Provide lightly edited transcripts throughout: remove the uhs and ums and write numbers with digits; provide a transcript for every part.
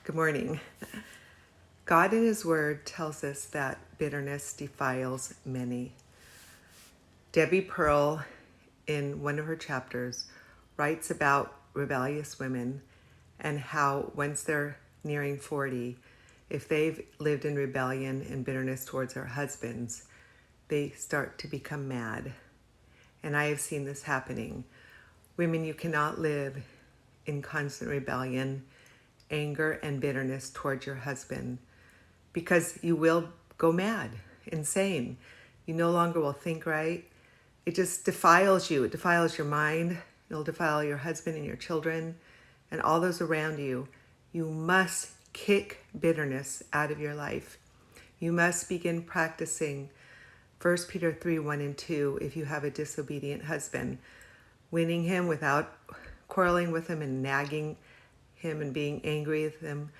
Good morning. God in His Word tells us that bitterness defiles many. Debbie Pearl, in one of her chapters, writes about rebellious women and how once they're nearing 40, if they've lived in rebellion and bitterness towards their husbands, they start to become mad. And I have seen this happening. Women, you cannot live in constant rebellion, anger, and bitterness towards your husband because you will go mad, insane. You no longer will think right. It just defiles you. It defiles your mind. It'll defile your husband and your children and all those around you. You must kick bitterness out of your life. You must begin practicing 1 Peter 3, 1 and 2 if you have a disobedient husband, winning him without quarreling with him and nagging him and being angry with him,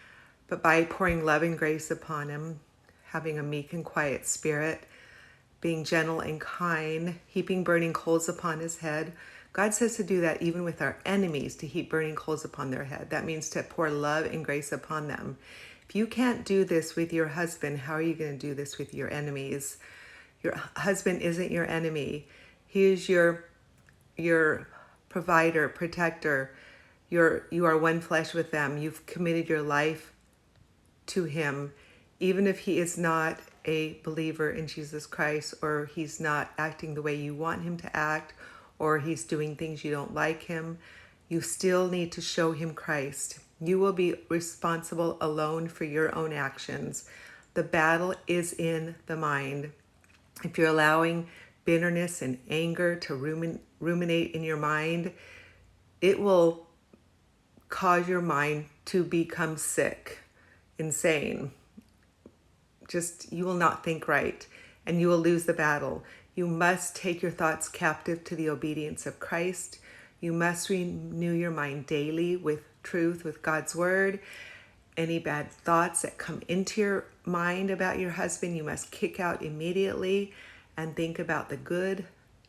but by pouring love and grace upon him, having a meek and quiet spirit, being gentle and kind, heaping burning coals upon his head. God says to do that even with our enemies, to heap burning coals upon their head. That means to pour love and grace upon them. If you can't do this with your husband, how are you going to do this with your enemies? Your husband isn't your enemy. He is your provider, protector. You are one flesh with them. You've committed your life to him, even if he is not a believer in Jesus Christ, or he's not acting the way you want him to act, or he's doing things you don't like him. You still need to show him Christ. You will be responsible alone for your own actions. The battle is in the mind. If you're allowing bitterness and anger to ruminate in your mind, it will cause your mind to become sick, insane. You will not think right, and you will lose the battle. You must take your thoughts captive to the obedience of Christ. You must renew your mind daily with truth, with God's word. Any bad thoughts that come into your mind about your husband, you must kick out immediately and think about the good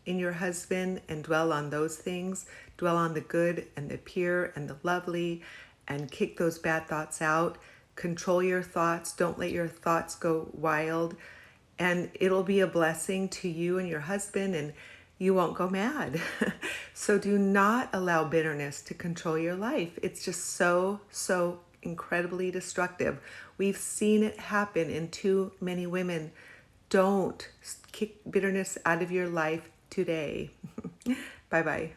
in your husband and dwell on those things. Dwell on the good and the pure and the lovely and kick those bad thoughts out. Control your thoughts. Don't let your thoughts go wild. And it'll be a blessing to you and your husband, and you won't go mad. So do not allow bitterness to control your life. It's just so incredibly destructive. We've seen it happen in too many women. Don't kick bitterness out of your life today. Bye-bye.